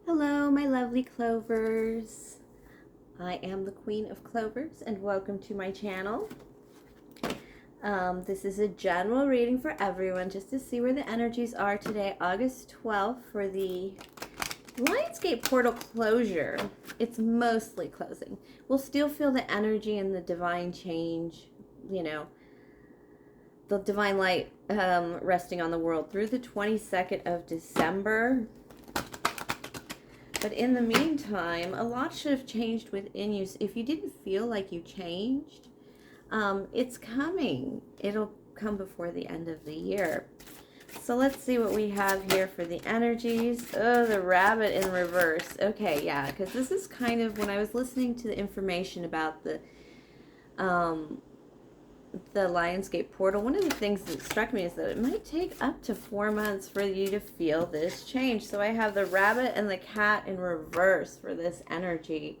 Hello, my lovely Clovers. I am the Queen of Clovers, and welcome to my channel. This is a general reading for everyone, just to see where the energies are today, August 12th, for the Lionsgate portal closure. It's mostly closing. We'll still feel the energy and the divine change, the divine light resting on the world through the 22nd of December. But in the meantime, a lot should have changed within you. If you didn't feel like you changed, it's coming. It'll come before the end of the year. So let's see what we have here for the energies. Oh, the rabbit in reverse. Okay, yeah, because this is kind of, when I was listening to the information about the Lionsgate portal, one of the things that struck me is that it might take up to 4 months for you to feel this change. So I have the rabbit and the cat in reverse for this energy.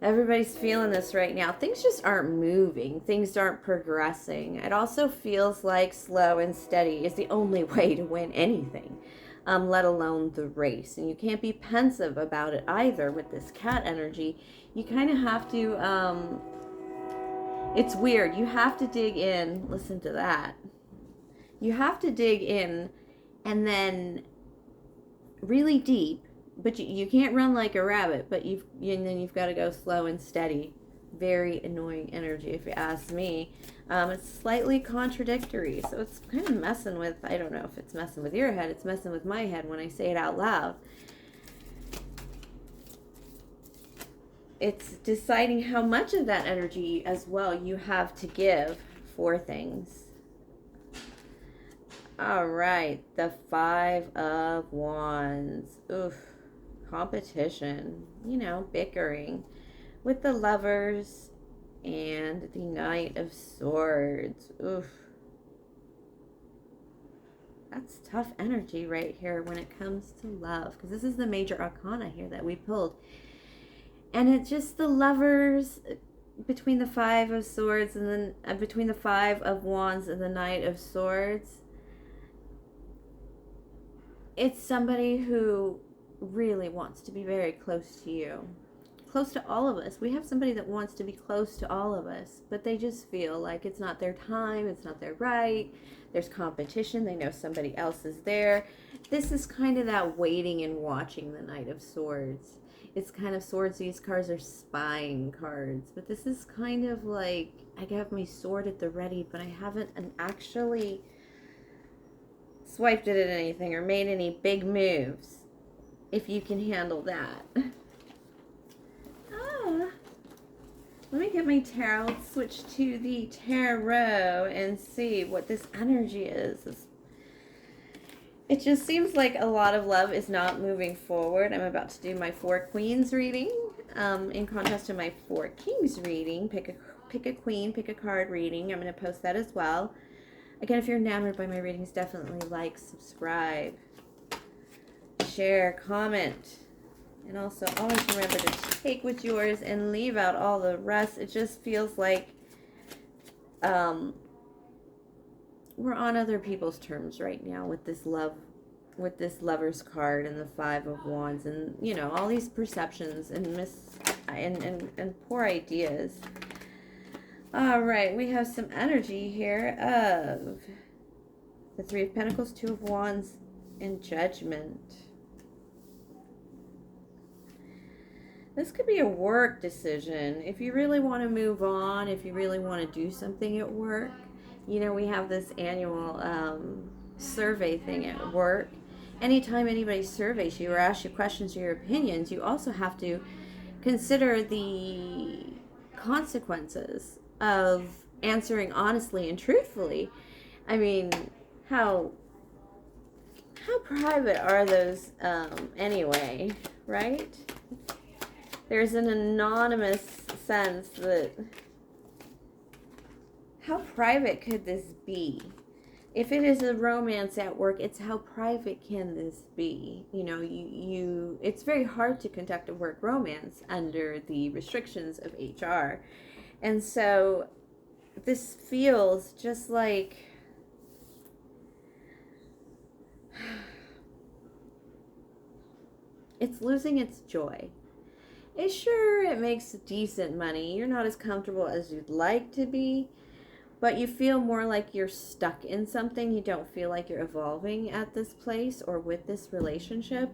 Everybody's feeling this right now. Things just aren't moving. Things aren't progressing. It also feels like slow and steady is the only way to win anything, let alone the race. And you can't be pensive about it either with this cat energy. You kind of have to... it's weird. You have to dig in. Listen to that. You have to dig in and then really deep, but you can't run like a rabbit, but and then you've got to go slow and steady. Very annoying energy, if you ask me. It's slightly contradictory, so it's kind of messing with, I don't know if it's messing with your head, it's messing with my head when I say it out loud. It's deciding how much of that energy as well you have to give for things. All right, the Five of Wands. Oof, competition, bickering with the Lovers and the Knight of Swords. Oof. That's tough energy right here when it comes to love, because this is the major arcana here that we pulled. And it's just the Lovers between the Five of Swords and then between the Five of Wands and the Knight of Swords. It's somebody who really wants to be very close to you. Close to all of us. We have somebody that wants to be close to all of us, but they just feel like it's not their time, it's not their right. There's competition. They know somebody else is there. This is kind of that waiting and watching, the Knight of Swords. It's kind of swords. These cards are spying cards, but this is kind of like, I have my sword at the ready, but I haven't actually swiped it at anything or made any big moves, if you can handle that. Let me get my tarot. Let's switch to the tarot and see what this energy is. It just seems like a lot of love is not moving forward. I'm about to do my Four Queens reading, in contrast to my Four Kings reading. Pick a queen, pick a card reading. I'm going to post that as well. Again, if you're enamored by my readings, definitely like, subscribe, share, comment. And also always remember to take what's yours and leave out all the rest. It just feels like we're on other people's terms right now with this Lover's card and the Five of Wands, and all these perceptions and poor ideas. All right, we have some energy here of the Three of Pentacles, Two of Wands, and Judgment. This could be a work decision. If you really want to move on, if you really want to do something at work, we have this annual survey thing at work. Anytime anybody surveys you or asks you questions or your opinions, you also have to consider the consequences of answering honestly and truthfully. I mean, how private are those anyway, right? There's an anonymous sense that, how private could this be? If it is a romance at work, it's how private can this be? It's very hard to conduct a work romance under the restrictions of HR. And so this feels just like It's losing its joy. It makes decent money. You're not as comfortable as you'd like to be, but you feel more like you're stuck in something. You don't feel like you're evolving at this place or with this relationship.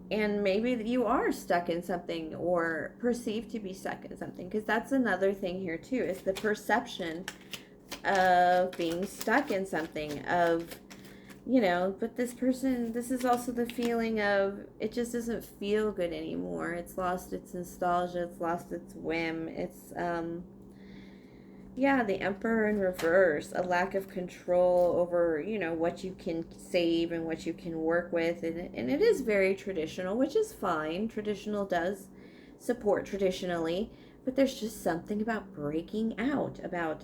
And maybe you are stuck in something or perceived to be stuck in something, because that's another thing here too, is the perception of being stuck in something, of, but this person, this is also the feeling of it just doesn't feel good anymore. It's lost its nostalgia, it's lost its whim. It's the Emperor in reverse, a lack of control over, what you can save and what you can work with. And it is very traditional, which is fine. Traditional does support traditionally, but there's just something about breaking out, about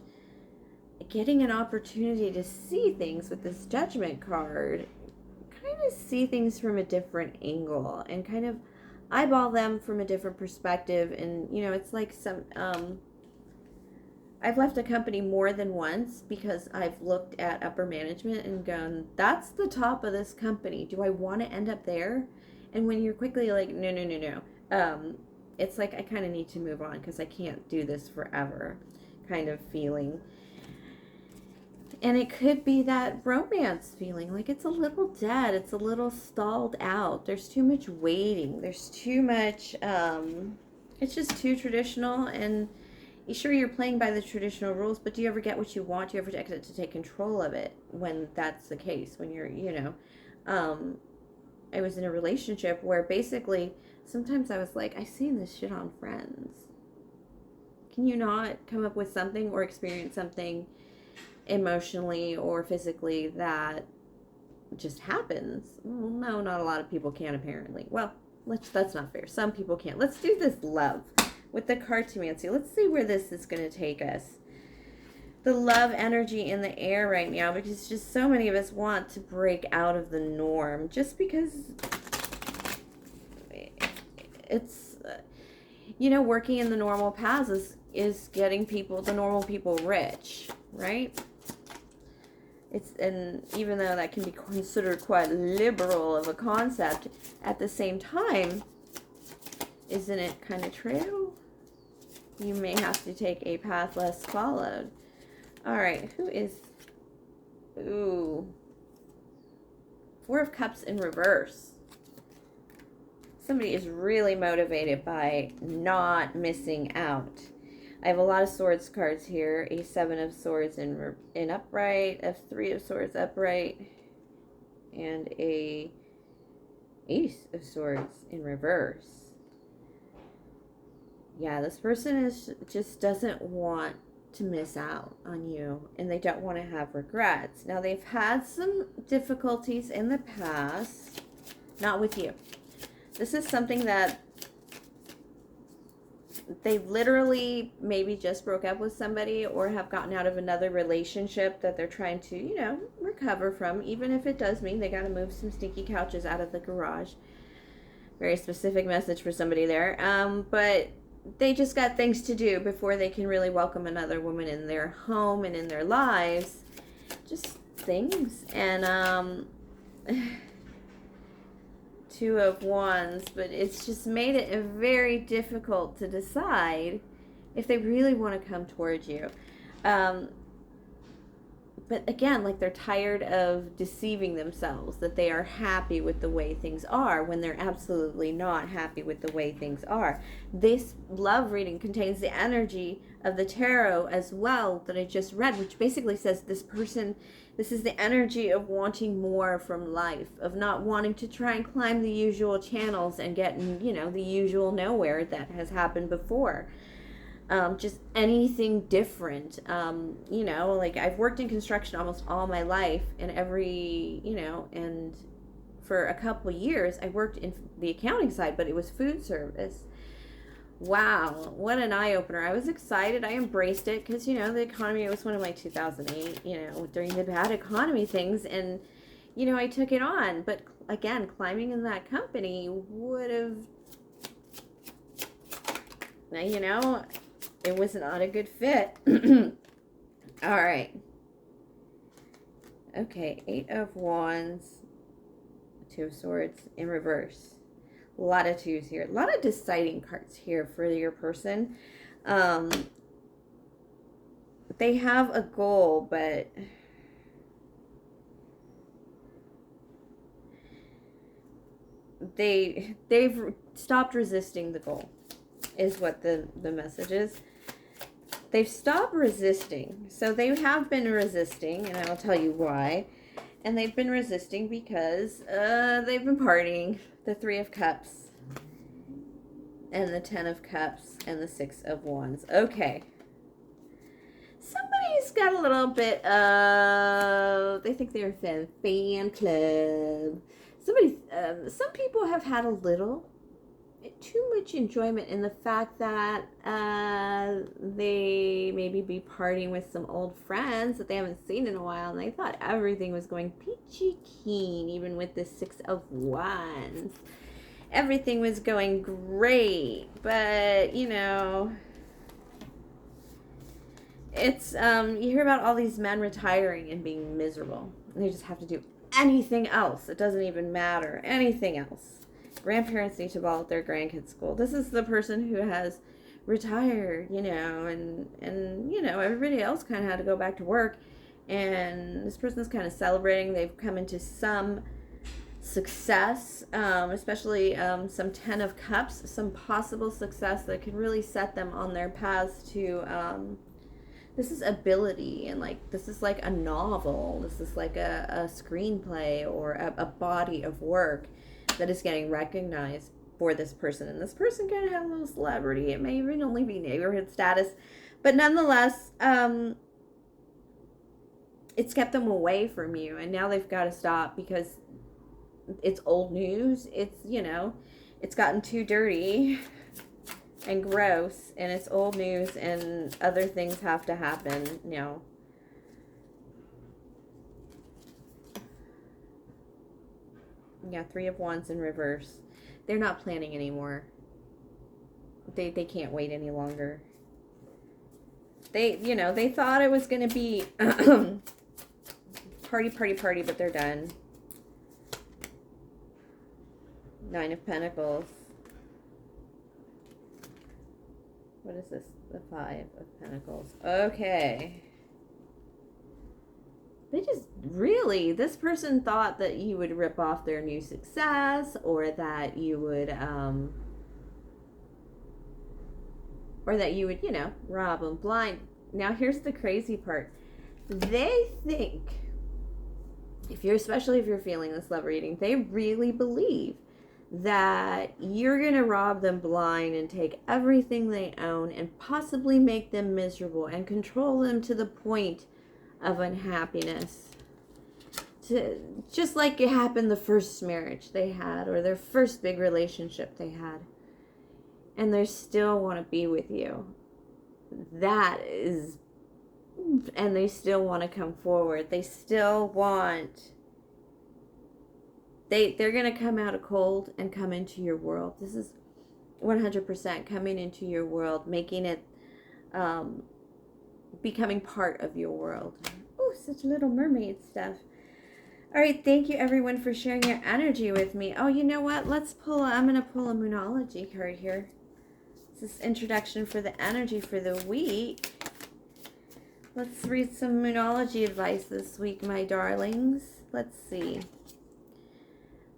getting an opportunity to see things with this Judgment card, kind of see things from a different angle and kind of eyeball them from a different perspective. And, it's like I've left a company more than once because I've looked at upper management and gone, that's the top of this company. Do I want to end up there? And when you're quickly like, no. It's like, I kind of need to move on because I can't do this forever kind of feeling. And it could be that romance feeling, like it's a little dead. It's a little stalled out. There's too much waiting. There's too much, it's just too traditional. And sure, you're playing by the traditional rules, but do you ever get what you want? Do you ever get to take control of it when that's the case? When you're, I was in a relationship where basically sometimes I was like, I've seen this shit on Friends. Can you not come up with something or experience something emotionally or physically that just happens? Well, no, not a lot of people can, apparently. Well, that's not fair. Some people can't. Let's do this love with the Cartomancy. Let's see where this is going to take us. The love energy in the air right now, because just so many of us want to break out of the norm, just because it's, working in the normal paths is getting the normal people rich, right? And even though that can be considered quite liberal of a concept, at the same time, isn't it kind of true? You may have to take a path less followed. All right, who is... Ooh. Four of Cups in reverse. Somebody is really motivated by not missing out. I have a lot of Swords cards here. A Seven of Swords in upright, a Three of Swords upright, and a Ace of Swords in reverse. Yeah, this person just doesn't want to miss out on you, and they don't want to have regrets. Now, they've had some difficulties in the past, not with you. This is something that they literally maybe just broke up with somebody or have gotten out of another relationship that they're trying to, recover from, even if it does mean they got to move some stinky couches out of the garage. Very specific message for somebody there. But they just got things to do before they can really welcome another woman in their home and in their lives. Just things. And Two of Wands, but it's just made it very difficult to decide if they really want to come towards you. But again, like, they're tired of deceiving themselves that they are happy with the way things are when they're absolutely not happy with the way things are. This love reading contains the energy of the tarot as well that I just read, which basically says this is the energy of wanting more from life, of not wanting to try and climb the usual channels and get, the usual nowhere that has happened before. Just anything different. Like, I've worked in construction almost all my life, and and for a couple years I worked in the accounting side, but it was food service. Wow, what an eye-opener. I was excited. I embraced it because, the economy, it was one of my 2008, during the bad economy things, and, I took it on. But again, climbing in that company would have, it was not a good fit. All right. Okay, Eight of Wands, Two of Swords in reverse. A lot of twos here. A lot of deciding cards here for your person. They have a goal, but they've stopped resisting the goal, is what the message is. They've stopped resisting. So they have been resisting, and I'll tell you why. And they've been resisting because they've been partying. The Three of Cups and the 10 of Cups and the 6 of Wands. Okay. Somebody's got a little bit of, they think they're a fan club. Some people have had a little too much enjoyment in the fact that they maybe be partying with some old friends that they haven't seen in a while, and they thought everything was going peachy keen, even with the 6 of Wands. Everything was going great, but you know, it's you hear about all these men retiring and being miserable, and they just have to do anything else. It doesn't even matter. Anything else. Grandparents need to ball at their grandkids' school. This is the person who has retired, you know, and you know, everybody else kind of had to go back to work, and this person's kind of celebrating. They've come into some success, especially some 10 of Cups, some possible success that could really set them on their paths to this is ability, and like this is like a novel, this is like a screenplay or a body of work that is getting recognized for this person. And this person kind of has a little celebrity. It may even only be neighborhood status, but nonetheless, it's kept them away from you, and now they've got to stop because it's old news. It's, you know, it's gotten too dirty and gross, and it's old news, and other things have to happen, you know. Yeah, 3 of Wands in reverse. They're not planning anymore. They can't wait any longer. They, you know, they thought it was going to be party, but they're done. 9 of Pentacles. What is this? The 5 of Pentacles. Okay. They just really, this person thought that you would rip off their new success, or that you would, you know, rob them blind. Now, here's the crazy part. They think, especially if you're feeling this love reading, they really believe that you're going to rob them blind and take everything they own and possibly make them miserable and control them to the point of unhappiness. Just like it happened the first marriage they had, or their first big relationship they had, and they still want to be with you. That is, and they still want to come forward. They still want, they're going to come out of cold and come into your world. This is 100% coming into your world, making it becoming part of your world. Oh, such little mermaid stuff. All right, thank you everyone for sharing your energy with me. Oh, you know what? I'm going to pull a Moonology card here. This is introduction for the energy for the week. Let's read some Moonology advice this week, my darlings. Let's see.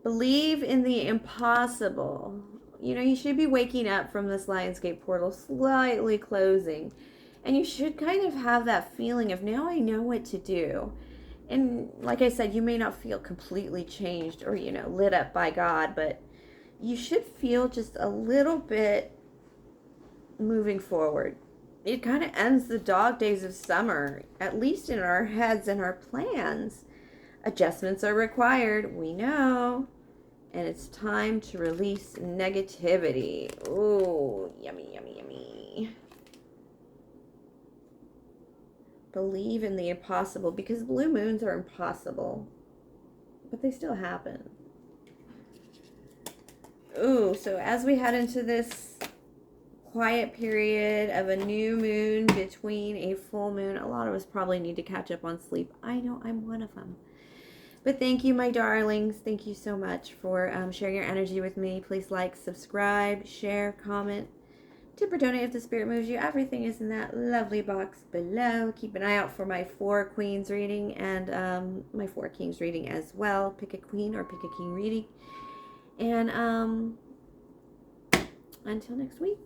Believe in the impossible. You know, you should be waking up from this Lionsgate portal slightly closing. And you should kind of have that feeling of, now I know what to do. And like I said, you may not feel completely changed or, you know, lit up by God, but you should feel just a little bit moving forward. It kind of ends the dog days of summer, at least in our heads and our plans. Adjustments are required, we know. And it's time to release negativity. Ooh, yummy, yummy, yummy. Believe in the impossible, because blue moons are impossible, but they still happen. Ooh, so as we head into this quiet period of a new moon between a full moon, a lot of us probably need to catch up on sleep. I know I'm one of them. But thank you, my darlings. Thank you so much for sharing your energy with me. Please like, subscribe, share, comment, tip or donate if the spirit moves you. Everything is in that lovely box below. Keep an eye out for my 4 queens reading and my 4 kings reading as well. Pick a queen or pick a king reading. And until next week.